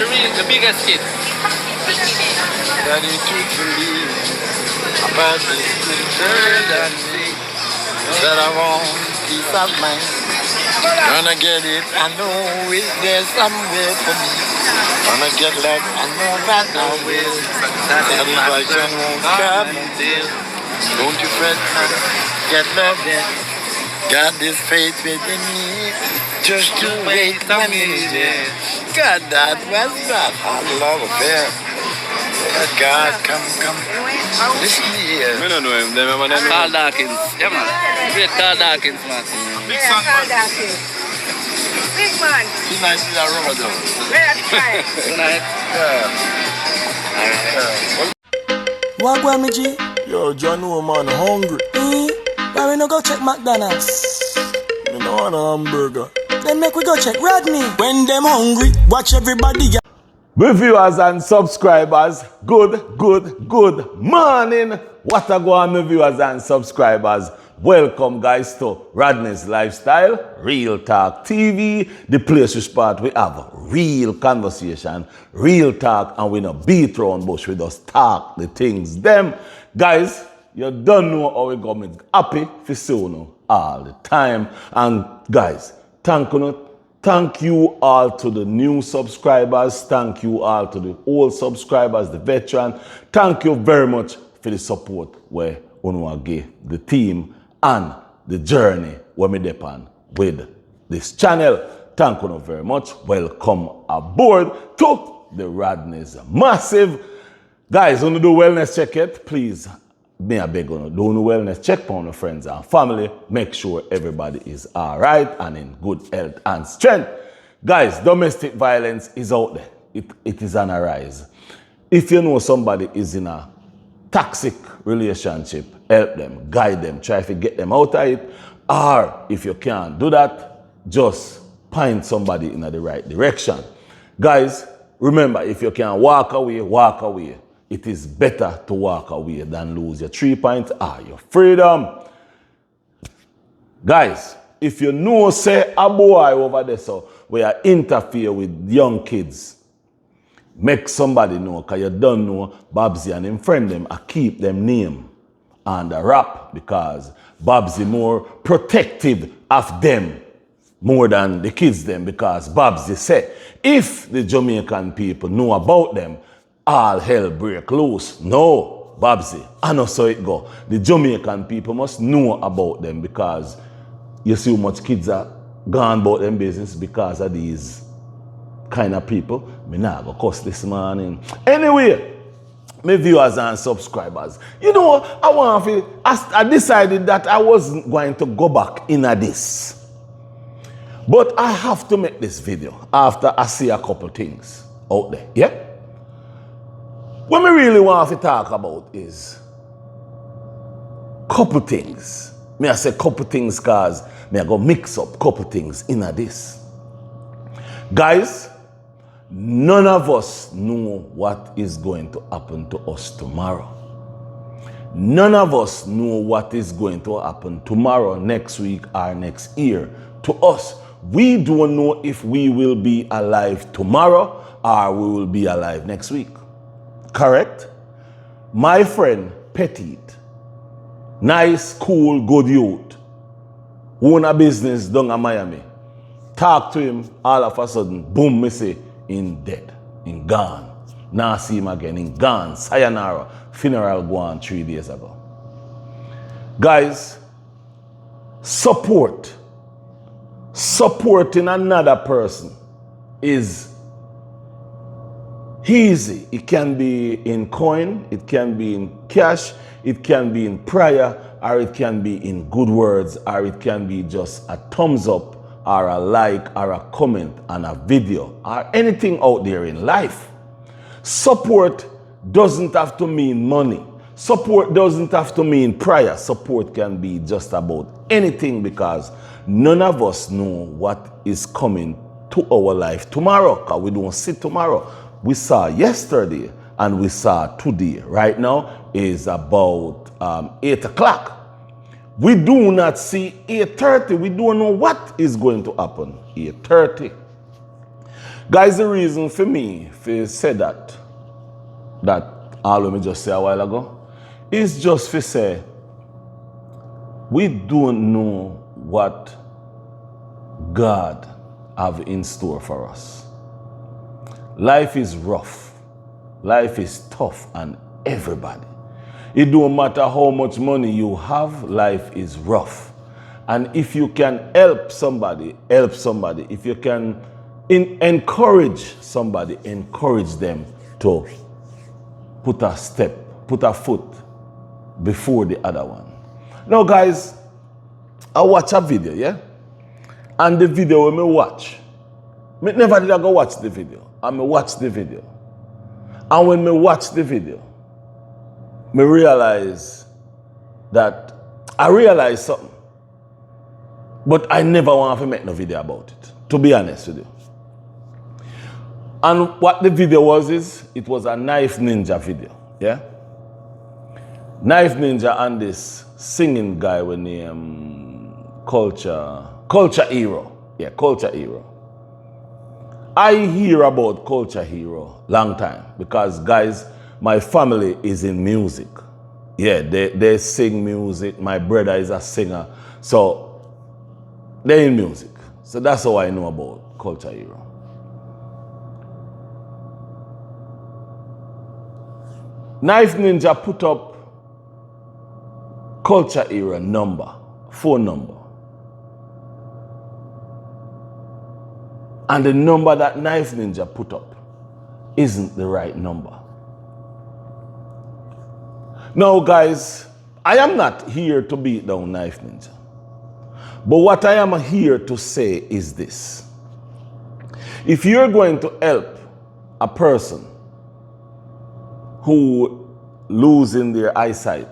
the biggest kid. That is truthfully about this girl that sick. That I want peace of mind. Gonna get it, I know it, there's somewhere for me. Gonna get like, I know that I will. Satisfaction won't come until. Don't you fret, get love then. Got this faith within me. Just to wait a minute. God, that was that. I love affair. God, come. Listen here. I don't know him. They remember them. Carl Dawkins. Yeah, man. Great Carl Dawkins, man. Big song, Carl man. Dawkins. Big man. Tonight is a rubber dog. Let's try. Tonight. What go me G? Yo, John, man, hungry. Why we no go check McDonald's? Me no want a hamburger. Then make we go check Rodney. When them hungry, watch everybody. Viewers and subscribers, good morning. What a go on, my viewers and subscribers. Welcome, guys, to Rodney's Lifestyle, Real Talk TV, the place we spot we have real conversation, real talk, and we no beat round bush, we just talk the things. Them, guys, you don't know how we go. Me happy for see you all the time. And guys, thank you all to the new subscribers. Thank you all to the old subscribers, the veteran. Thank you very much for the support where you give the team and the journey where me depend with this channel. Thank you very much. Welcome aboard to the Rodney's Massive. Guys, when you do wellness check it, please, me a beg on do no wellness check on your friends and family. Make sure everybody is all right and in good health and strength. Guys, domestic violence is out there. It is on a rise. If you know somebody is in a toxic relationship, help them, guide them, try to get them out of it. Or if you can't do that, just point somebody in the right direction. Guys, remember, if you can walk away, walk away. It is better to walk away than lose your 3 points or your freedom. Guys, if you know, say, a boy over there, so where you interfere with young kids, make somebody know, because you don't know Babsy and him friend them, I keep them name and the rap, because Babsy more protective of them more than the kids them, because Babsy said, if the Jamaican people know about them, all hell break loose. No, Babsy, I know so it go. The Jamaican people must know about them, because you see how much kids are gone about them business because of these kind of people. Me nah go cuss this morning. Anyway, my viewers and subscribers, you know, I decided that I wasn't going to go back into this. But I have to make this video after I see a couple things out there, yeah? What we really want to talk about is couple things. I say couple things because I go mix up couple things in this. Guys, none of us know what is going to happen to us tomorrow. None of us know what is going to happen tomorrow, next week, or next year to us. We don't know if we will be alive tomorrow or we will be alive next week. Correct? My friend Petit, nice, cool, good youth, own a business down in Miami. Talk to him, all of a sudden, boom, me say, in dead, in gone. Now see him again, in gone, sayonara, funeral go on 3 days ago. Guys, supporting another person is easy. It can be in coin, it can be in cash, it can be in prayer, or it can be in good words, or it can be just a thumbs up, or a like, or a comment on a video, or anything out there in life. Support doesn't have to mean money. Support doesn't have to mean prayer. Support can be just about anything, because none of us know what is coming to our life tomorrow, because we don't see tomorrow. We saw yesterday and we saw today. Right now is about 8 o'clock. We do not see 8:30. We don't know what is going to happen 8:30. Guys, the reason for me to say that all of me just say a while ago, is just to say we don't know what God have in store for us. Life is rough. Life is tough on everybody. It don't matter how much money you have, life is rough. And if you can help somebody, help somebody. If you can encourage somebody, encourage them to put a foot before the other one. Now guys, I watch a video, yeah? And the video when me watch, me never did I go watch the video. I me watch the video. And when me watch the video, me realize something. But I never want to make no video about it, to be honest with you. And what the video was it was a Knife Ninja video, yeah? Knife Ninja and this singing guy with the Culture Hero. Yeah, Culture Hero. I hear about Culture Hero long time because guys, my family is in music. Yeah, they sing music. My brother is a singer. So they're in music. So that's how I know about Culture Hero. Knife Ninja put up Culture Hero phone number. And the number that Knife Ninja put up isn't the right number. Now guys, I am not here to beat down Knife Ninja. But what I am here to say is this. If you're going to help a person who losing their eyesight,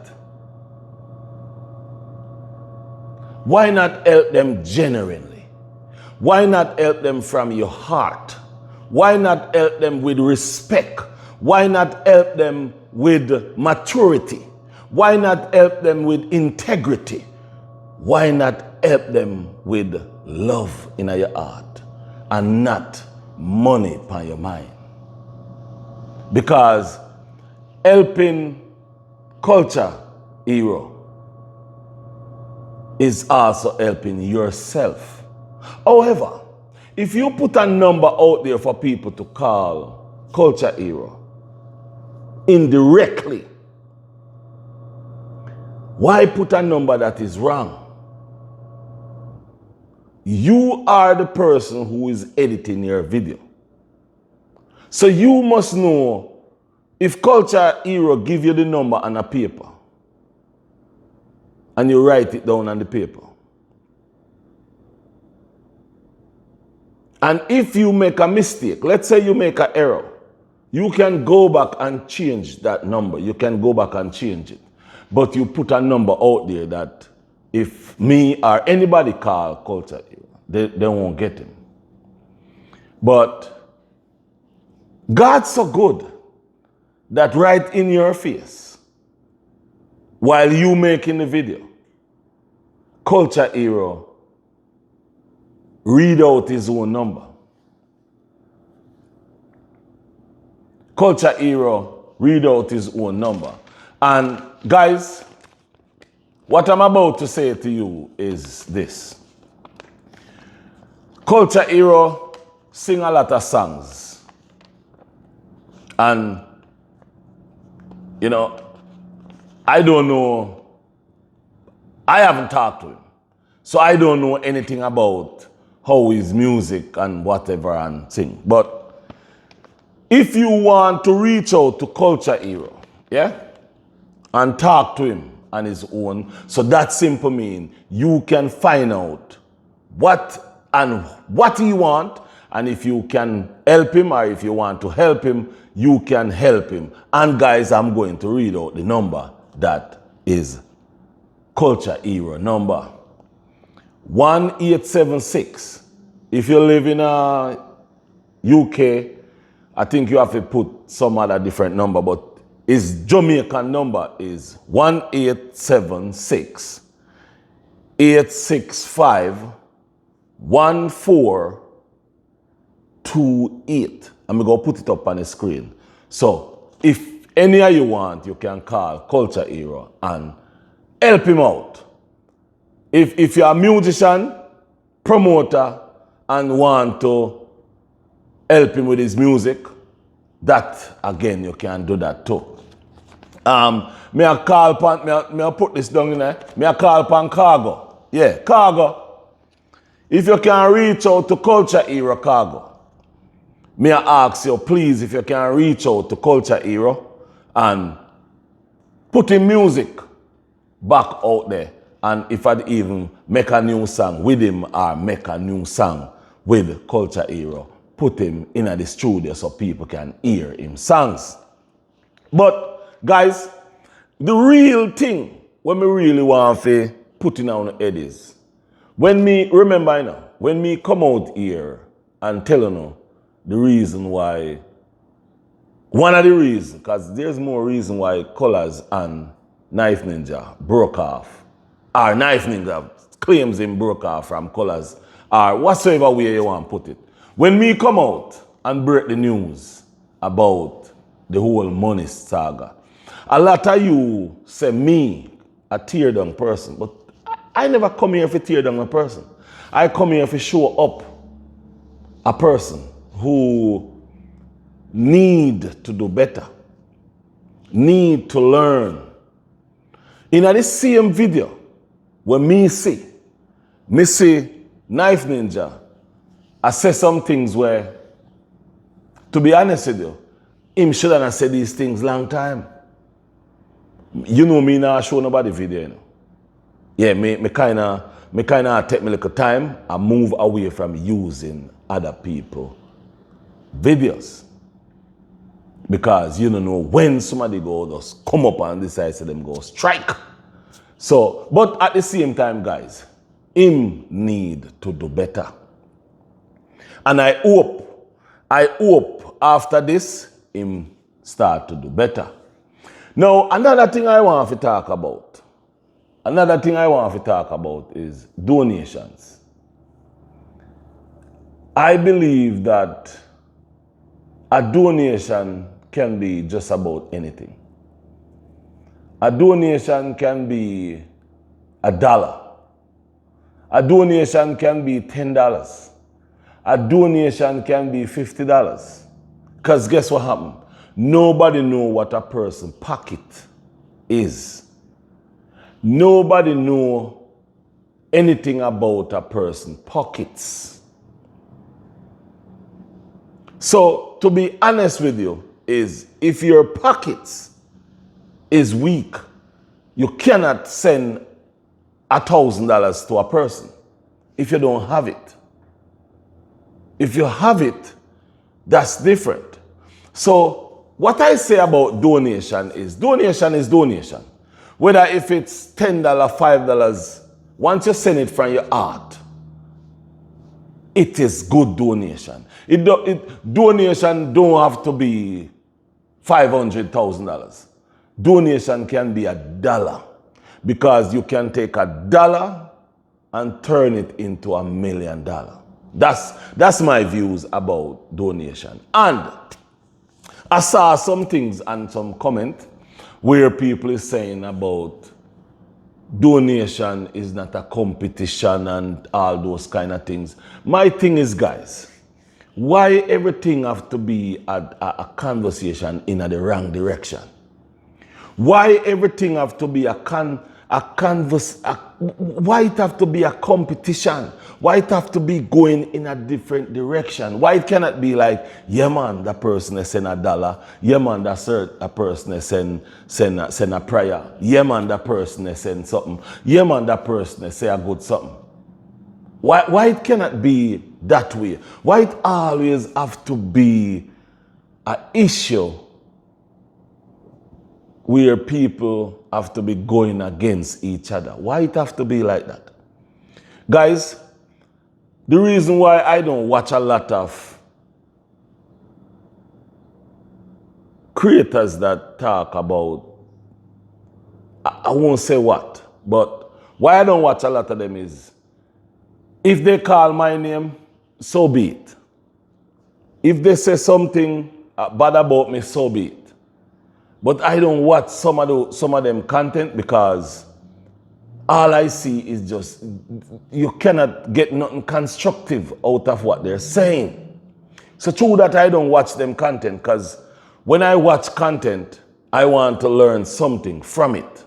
why not help them genuinely? Why not help them from your heart? Why not help them with respect? Why not help them with maturity? Why not help them with integrity? Why not help them with love in your heart and not money upon your mind? Because helping Culture Hero is also helping yourself. However, if you put a number out there for people to call Culture Hero indirectly, why put a number that is wrong? You are the person who is editing your video. So you must know if Culture Hero give you the number on a paper and you write it down on the paper. And if you make a mistake, let's say you make an error, you can go back and change that number. You can go back and change it. But you put a number out there that if me or anybody call Culture Hero, they won't get him. But God's so good that right in your face, while you making the video, Culture Hero read out his own number. Culture Hero read out his own number. And guys, what I'm about to say to you is this. Culture Hero sing a lot of songs. And, you know, I don't know, I haven't talked to him. So I don't know anything about how his music and whatever and thing. But if you want to reach out to Culture Hero, yeah, and talk to him on his own, so that simple mean you can find out what he want, and if you can help him or if you want to help him, you can help him. And guys, I'm going to read out the number that is Culture Hero number. 1876. If you live in UK, I think you have to put some other different number, but his Jamaican number is 1876 865 14 28. I'm going to put it up on the screen. So if any of you want, you can call Culture Hero and help him out. If you're a musician, promoter, and want to help him with his music, that again you can do that too. Me a call pan, me a put this down in there. Me a call pan Cargo. Yeah, Cargo. If you can reach out to Culture Hero Cargo, me a ask you please if you can reach out to Culture Hero and put in music back out there. And if I'd even make a new song with him or make a new song with Culture Hero, put him in the studio so people can hear him songs. But guys, the real thing when me really want to put in on the head is, when me, remember you know, when me come out here and tell you the reason why, one of the reasons, because there's more reason why Colaz and Knife Ninja broke off. Or Knife Ninja claims him broke off from Colaz, or whatsoever way you want to put it. When me come out and break the news about the whole money saga, a lot of you say me a tear down person, but I never come here to tear down a person. I come here to show up a person who need to do better, need to learn. In this same video, when me see Knife Ninja, I say some things where, to be honest with you, him shouldn't have said these things long time. You know me now show nobody video, you know. Yeah, me kinda take me little time and move away from using other people videos. Because you don't know when somebody go just come up and decide to them go strike. So, but at the same time, guys, him need to do better. And I hope after this, him start to do better. Now, another thing I want to talk about is donations. I believe that a donation can be just about anything. A donation can be $1. A donation can be $10. A donation can be $50. Because guess what happened? Nobody knows what a person's pocket is. Nobody knows anything about a person's pockets. So, to be honest with you, is if your pockets is weak, you cannot send $1,000 to a person if you don't have it. If you have it, that's different. So what I say about donation is donation. Whether if it's $10, $5, once you send it from your heart, it is good donation. Donation don't have to be $500,000. Donation can be $1 because you can take $1 and turn it into $1 million. That's my views about donation. And I saw some things and some comment where people is saying about donation is not a competition and all those kind of things. My thing is, guys, why everything have to be a conversation in the wrong direction? Why everything have to be why it have to be a competition? Why it have to be going in a different direction? Why it cannot be like, yeah man, that person is send $1. Yeah man, that person is send a prayer. Yeah man, that person is send something. Yeah man, that person is say a good something. Why it cannot be that way? Why it always have to be an issue where people have to be going against each other? Why it have to be like that? Guys, the reason why I don't watch a lot of creators that talk about, I won't say what, but why I don't watch a lot of them is, if they call my name, so be it. If they say something bad about me, so be it. But I don't watch some of them content because all I see is just, you cannot get nothing constructive out of what they're saying. So true that I don't watch them content, because when I watch content, I want to learn something from it.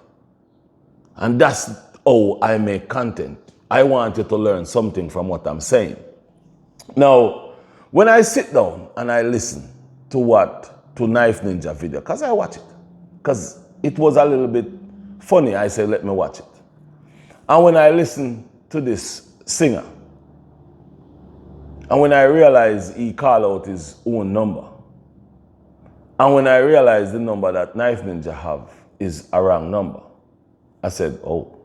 And that's how I make content. I want you to learn something from what I'm saying. Now, when I sit down and I listen to Knife Ninja video, because I watch it, because it was a little bit funny, I said, let me watch it. And when I listen to this singer, and when I realize he called out his own number, and when I realized the number that Knife Ninja have is a wrong number, I said, oh,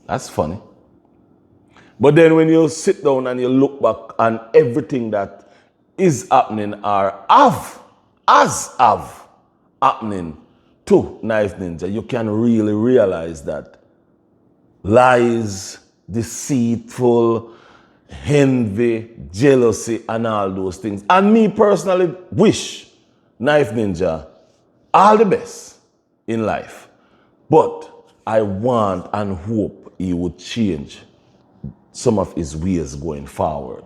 that's funny. But then when you sit down and you look back on everything that is happening or has happening to Knife Ninja, you can really realize that lies, deceitful, envy, jealousy, and all those things. And me personally wish Knife Ninja all the best in life. But I want and hope he would change some of his ways going forward.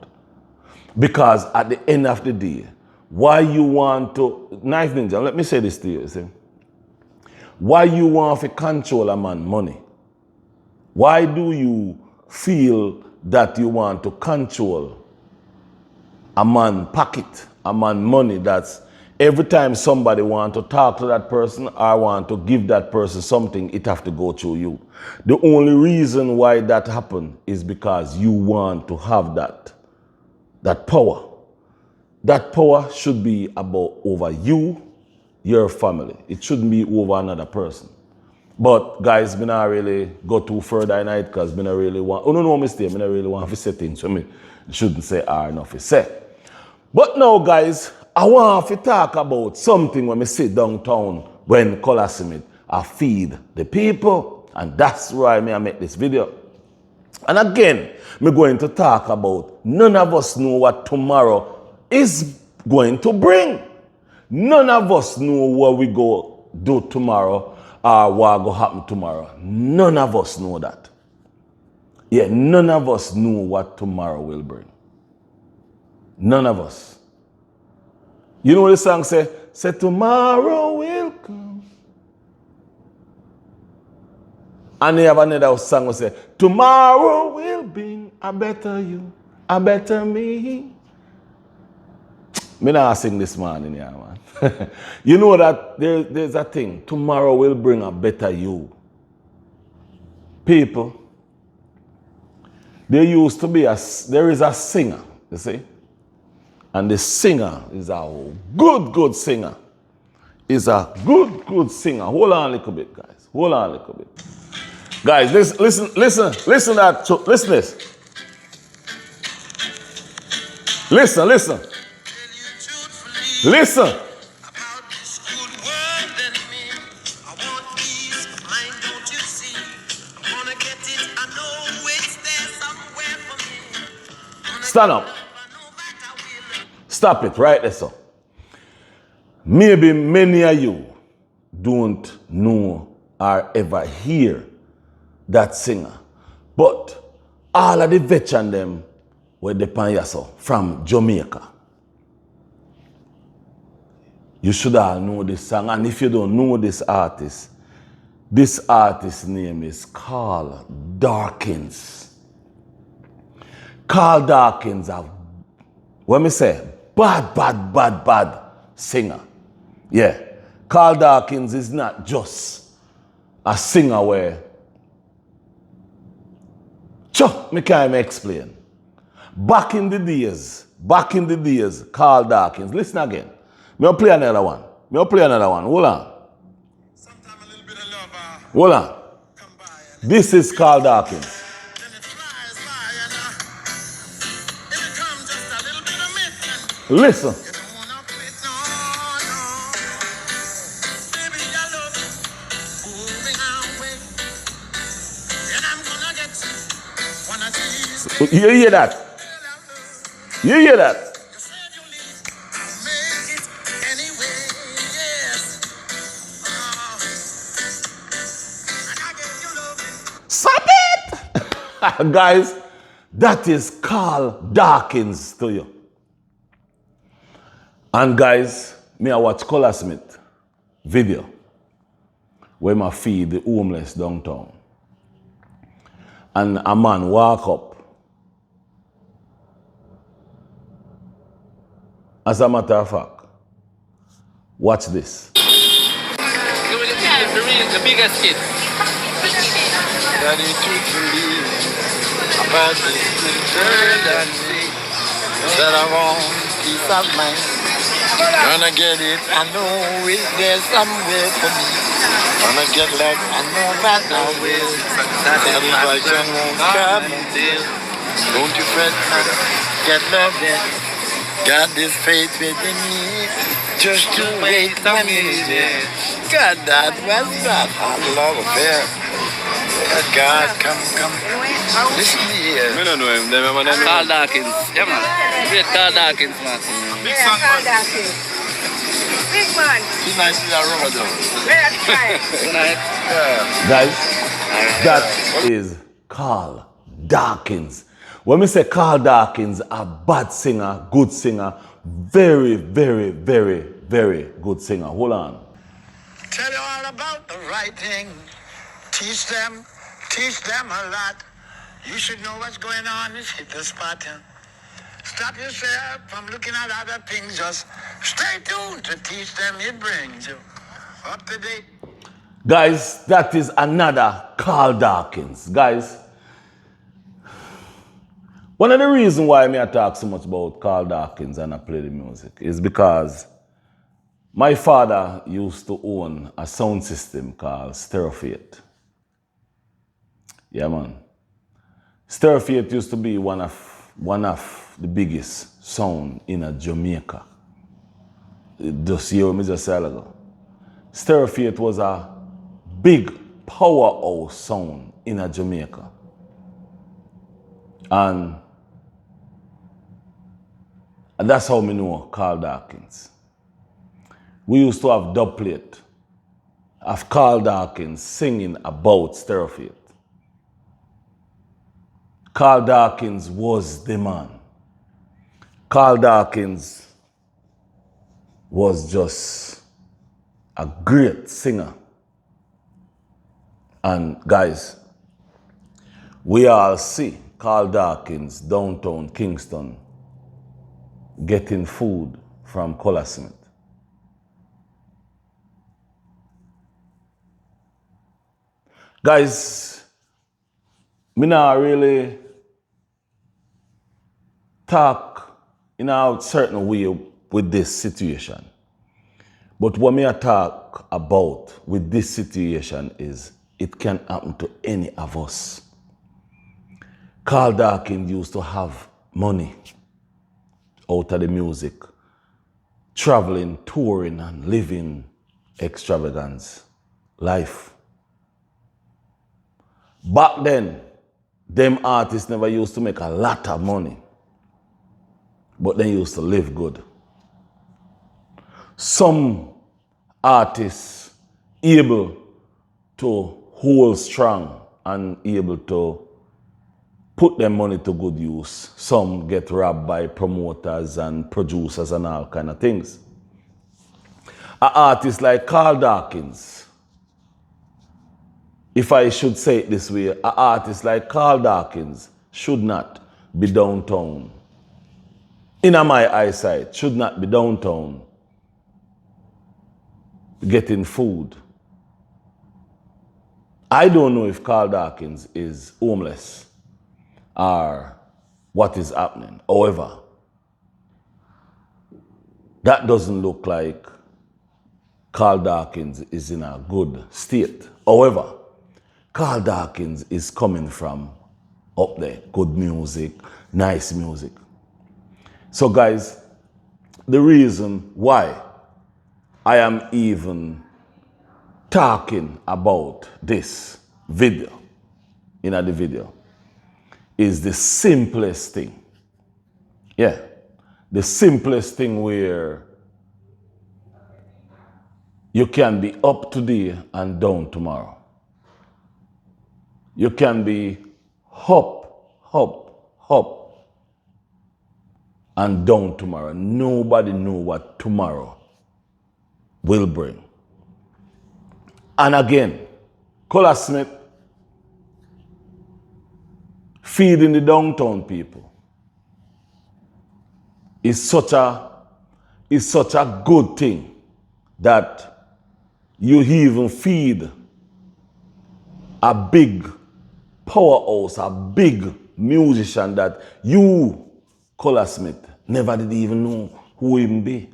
Because at the end of the day, why you want to, Knife Ninja, let me say this to you, see? Why you want to control a man's money? Why do you feel that you want to control a man's pocket, a man's money? That's every time somebody want to talk to that person or want to give that person something, it have to go through you. The only reason why that happen is because you want to have that power. That power should be about over you, your family. It shouldn't be over another person. But guys, me not really go too further in it because me not really want, oh no mistake, me not really want to say things, so me shouldn't say enough to say. But now guys, I want to talk about something when I sit downtown when Colaz Smith I feed the people, and that's why I make this video. And again, I'm going to talk about none of us know what tomorrow is going to bring. None of us know what we go do tomorrow or what will happen tomorrow. None of us know that. Yeah, none of us know what tomorrow will bring. None of us. You know what the song say? Say tomorrow will come. And they have another song that say, tomorrow will bring a better you, a better me. Me not sing this morning, yeah, man. You know that there's a thing. Tomorrow will bring a better you. People, there used to be there is a singer, you see? And the singer is a good singer. Is a good singer. Hold on a little bit, guys. Hold on a little bit. Guys, listen that. Listen this. Listen. Listen. Stand up. Stop it right there, so. Maybe many of you don't know or ever hear that singer. But all of the veteran them were the Panyaso from Jamaica. You should all know this song. And if you don't know this artist's name is Carl Dawkins. Carl Dawkins, what me say, bad singer. Yeah. Carl Dawkins is not just a singer where, me can't even explain. Back in the days, Carl Dawkins, listen again. I'll play another one. Hold on. Hold on. This is Carl Dawkins. Listen. You hear that? You hear that? Stop it! Guys, that is Carl Dawkins to you. And guys, me I watch Colaz Smith video where I feed the homeless downtown. And a man walk up. As a matter of fact, watch this. The biggest kid. Daddy truthfully about this girl and me that I want peace of mind. Gonna get it, I know it, there's somewhere for me. Gonna get like I know that I will. Satisfaction won't come until. Don't you fret, get love then. Got this faith within me, just to wait a minute. God, that was not a love affair. God, come, listen here. I don't know him. Them man them. Carl Dawkins. Yeah, man. Great Carl Dawkins, man. Big Yeah, song, Carl man. Dawkins. Big man. Tonight is a Ramadan. Let's try. Tonight. Guys, that is Carl Dawkins. When we say Carl Dawkins, a bad singer, good singer, very, very, very, very good singer. Hold on. Tell you all about the right thing. Teach them a lot. You should know what's going on. Just hit the spot. Stop yourself from looking at other things. Just stay tuned to teach them. It brings you up to date. Guys, that is another Carl Dawkins. Guys, one of the reasons why I talk so much about Carl Dawkins and I play the music is because my father used to own a sound system called Stereophate. Yeah, man. Stereophate used to be one of the biggest sound in Jamaica. Just year me just said ago. Stereophate was a big powerhouse sound in Jamaica. And that's how I know Carl Dawkins. We used to have dub plate of Carl Dawkins singing about Stereophate. Carl Dawkins was the man. Carl Dawkins was just a great singer. And guys, we all see Carl Dawkins downtown Kingston getting food from Colaz Smith. Guys, me not really talk in a certain way with this situation. But what me I talk about with this situation is it can happen to any of us. Carl Dawkins used to have money out of the music, traveling, touring, and living extravagance life. Back then, them artists never used to make a lot of money, but they used to live good. Some artists able to hold strong and able to put their money to good use. Some get robbed by promoters and producers and all kind of things. An artist like Carl Dawkins, if I should say it this way, an artist like Carl Dawkins should not be downtown. In my eyesight, should not be downtown getting food. I don't know if Carl Dawkins is homeless or what is happening. However, that doesn't look like Carl Dawkins is in a good state. However, Carl Dawkins is coming from up there. Good music, nice music. So guys, the reason why I am even talking about this video, the video, is the simplest thing. Yeah. the simplest thing where you can be up today and down tomorrow. You can be up, and down tomorrow. Nobody knows what tomorrow will bring. And again, Colaz Smith feeding the downtown people is such a good thing that you even feed a big powerhouse, a big musician that you, Colaz Smith, never did even know who him be.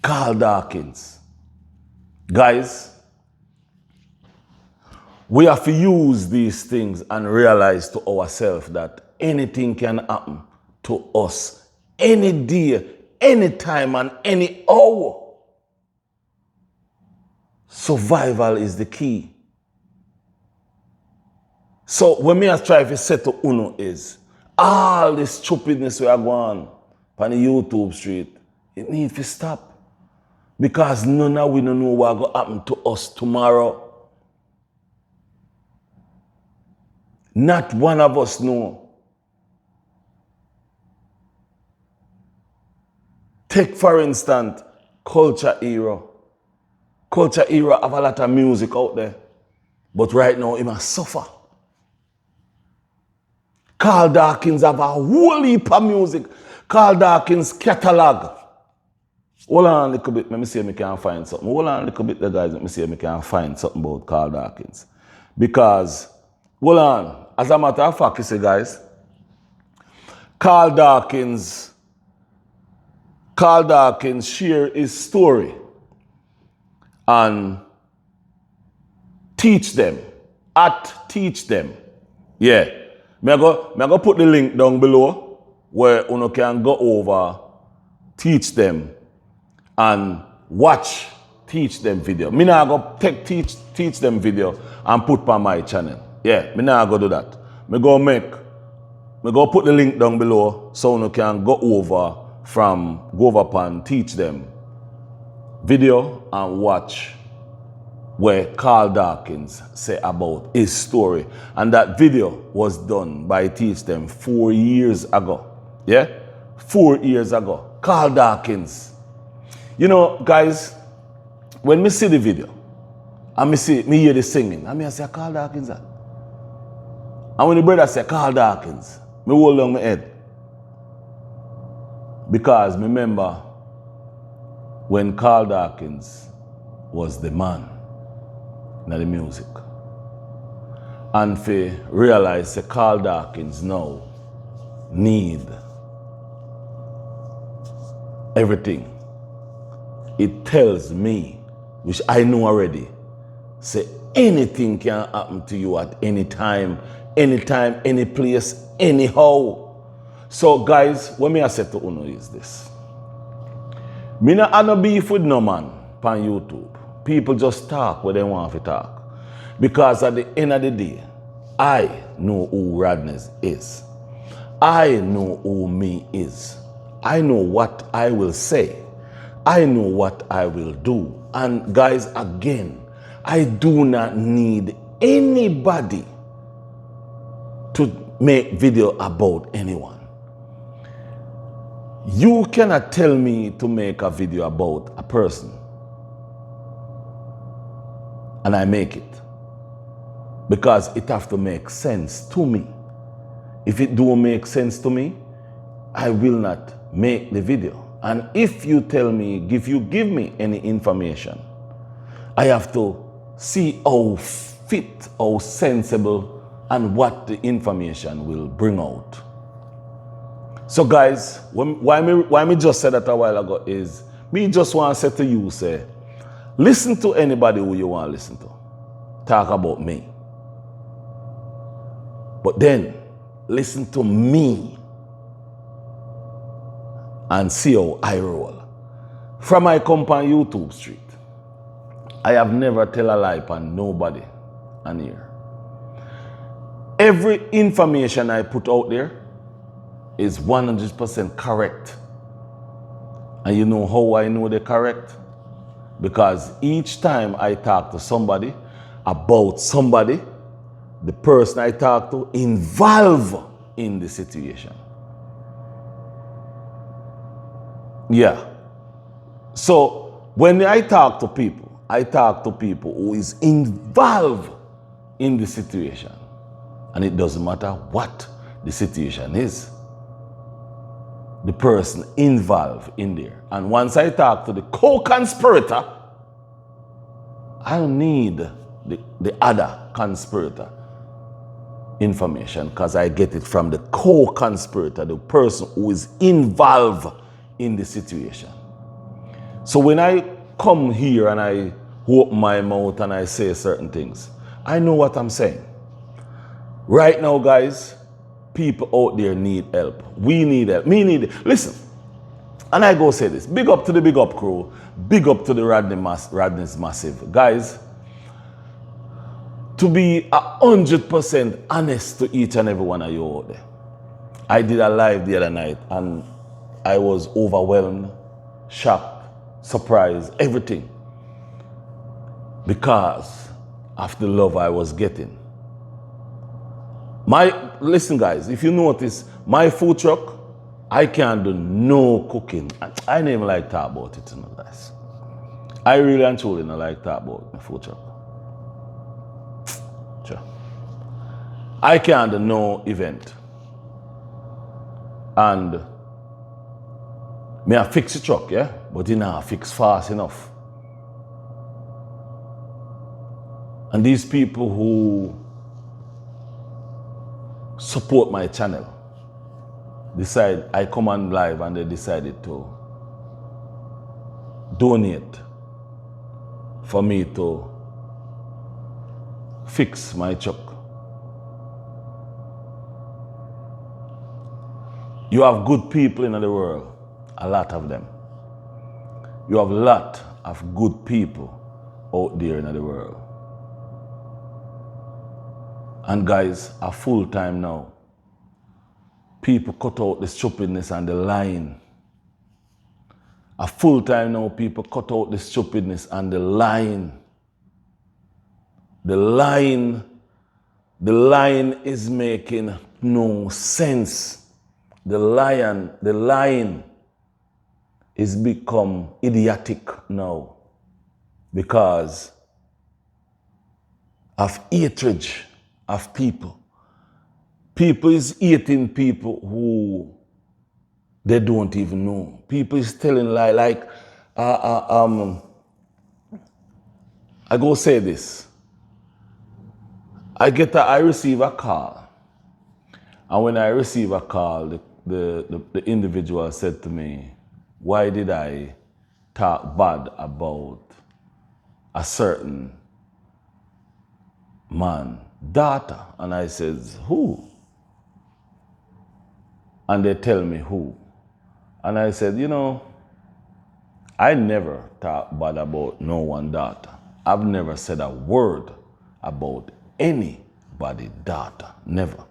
Carl Dawkins. Guys, we have to use these things and realize to ourselves that anything can happen to us any day, any time, and any hour. Survival is the key. So when me try to say to Uno is, all this stupidness we are going on the YouTube street, it needs to stop. Because none of we don't know what will happen to us tomorrow. Not one of us know. Take for instance, Culture Era. Culture Era have a lot of music out there. But right now, he must suffer. Carl Dawkins have a whole heap of music. Carl Dawkins catalog. Hold on a little bit, let me see if I can find something. Hold on a little bit, guys, let me see if I can find something about Carl Dawkins. Because, hold on, as a matter of fact, you see, guys, Carl Dawkins share his story and teach them. Teach them. Yeah. Me go put the link down below where you can go over, teach them, and watch teach them video. Me now go take teach them video and put on my channel. Yeah, me now go do that. Me go put the link down below so you can go over and teach them video and watch where Carl Dawkins say about his story. And that video was done by Teach Them 4 years ago. Yeah? 4 years ago. Carl Dawkins. You know, guys, when me see the video, and me hear the singing, and I say, Carl Dawkins that? And when the brother say, Carl Dawkins, me hold on my head. Because me remember when Carl Dawkins was the man in the music. And for realize that Carl Dawkins now need everything. It tells me, which I know already, say anything can happen to you at any time, any place, anyhow. So guys, what me I say to Uno is this. Me not have no beef with no man on YouTube. People just talk what they want to talk. Because at the end of the day, I know who Radness is. I know who me is. I know what I will say. I know what I will do. And guys, again, I do not need anybody to make video about anyone. You cannot tell me to make a video about a person and I make it. Because it have to make sense to me. If it don't make sense to me, I will not make the video. And if you tell me, if you give me any information, I have to see how fit, how sensible, and what the information will bring out. So guys, why me just said that a while ago is, me just want to say to you, say, listen to anybody who you want to listen to. Talk about me. But then, listen to me and see how I roll. From my company YouTube street, I have never tell a lie on nobody on here. Every information I put out there, is 100% correct. And you know how I know they're correct? Because each time I talk to somebody about somebody, the person I talk to involved in the situation. Yeah. So when I talk to people who is involved in the situation. And it doesn't matter what the situation is. The person involved in there. And once I talk to the co-conspirator, I don't need the other conspirator information because I get it from the co-conspirator, the person who is involved in the situation. So when I come here and I open my mouth and I say certain things, I know what I'm saying. Right now, guys, people out there need help. We need help. Me need it. Listen, and I go say this. Big up to the Big Up crew. Big up to the Rodney's Massive. Guys, to be 100% honest to each and every one of you out there. I did a live the other night and I was overwhelmed, shocked, surprised, everything. Because of the love I was getting. Listen guys, if you notice, my food truck, I can't do no cooking. I don't even like to talk about it, you know, guys. I really and truly don't like to talk about my food truck. Sure. I can't do no event. And me I fix the truck, yeah? But you know, I fix fast enough. And these people who support my channel decide, I come on live and they decided to donate for me to fix my truck. You have good people in the world, a lot of them. You have a lot of good people out there in the world. And guys, a full time now, people cut out the stupidness and the lying. A full time now, people cut out the stupidness and the lying. The lying is making no sense. The lying is become idiotic now because of hatred of people. People is hating people who they don't even know. People is telling lie like I go say this. I receive a call. And when I receive a call, the individual said to me, why did I talk bad about a certain man, daughter? And I says, who? And they tell me who. And I said, you know, I never talk bad about no one daughter. I've never said a word about anybody's daughter, never.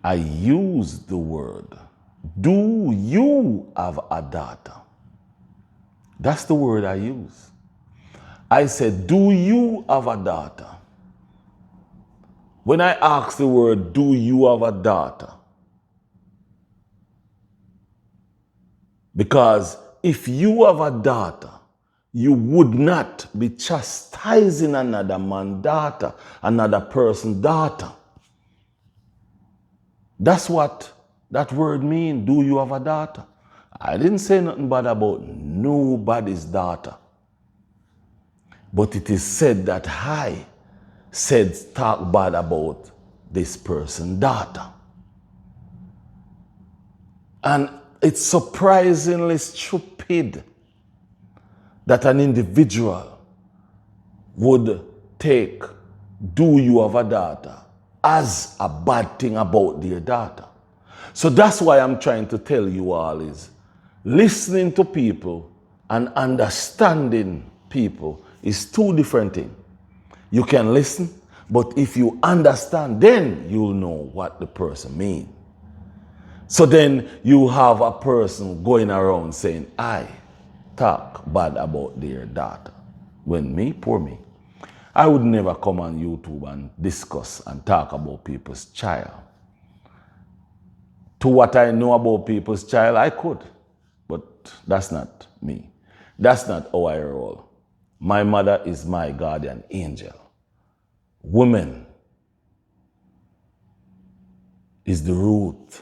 I use the word, do you have a daughter? That's the word I use. I said, do you have a daughter? When I ask the word, do you have a daughter? Because if you have a daughter, you would not be chastising another man's daughter, another person's daughter. That's what that word means. Do you have a daughter? I didn't say nothing bad about nobody's daughter. But it is said that I said talk bad about this person's daughter. And it's surprisingly stupid that an individual would take do you have a daughter as a bad thing about their daughter. So that's why I'm trying to tell you all is listening to people and understanding people is two different things. You can listen, but if you understand, then you'll know what the person means. So then you have a person going around saying, I talk bad about their daughter. When me, poor me, I would never come on YouTube and discuss and talk about people's child. To what I know about people's child, I could. But that's not me. That's not how I roll. My mother is my guardian angel. Women is the root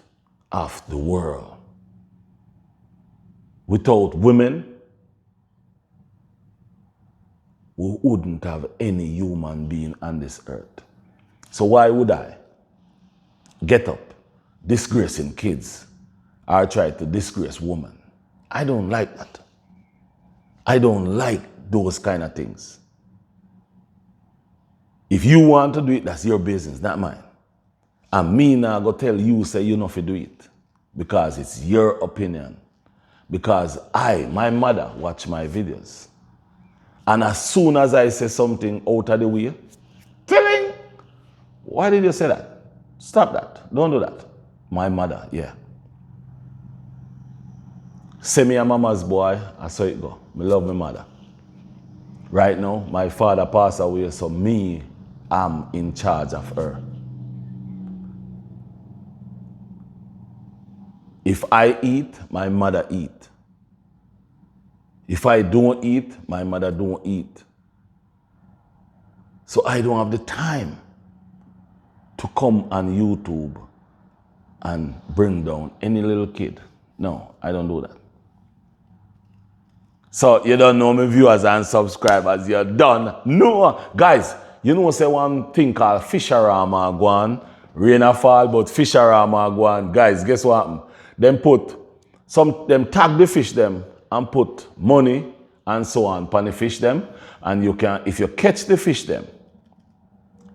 of the world. Without women, we wouldn't have any human being on this earth. So why would I get up disgracing kids or try to disgrace women? I don't like that. I don't like those kind of things. If you want to do it, that's your business, not mine. And me now go tell you, say you not to do it. Because it's your opinion. Because my mother, watch my videos. And as soon as I say something out of the way, telling, why did you say that? Stop that. Don't do that. My mother, yeah. Say me a mama's boy, I saw it go. I love my mother. Right now, my father passed away, so me, I'm in charge of her. If I eat, my mother eat. If I don't eat, my mother don't eat. So I don't have the time to come on YouTube and bring down any little kid. No, I don't do that. So you don't know me viewers and subscribers, you're done. No, guys, you know say one thing called Fisherama go on. Rain a fall, but Fisherama go on. Guys, guess what happened? Them tag the fish them and put money and so on upon the fish them. And you can, if you catch the fish them,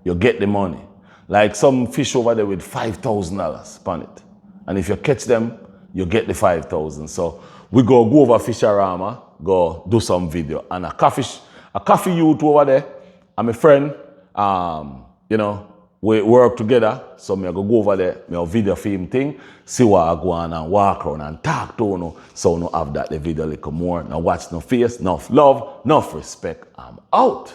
you get the money. Like some fish over there with $5,000 upon it. And if you catch them, you get the 5,000. So we go over Fisherama, go do some video. And a coffee youth over there, and my friend, you know, we work together. So me go over there, me video film thing, see what I go on and walk around and talk to you. So no have that the video a little more. Now watch no face, enough love, enough respect. I'm out.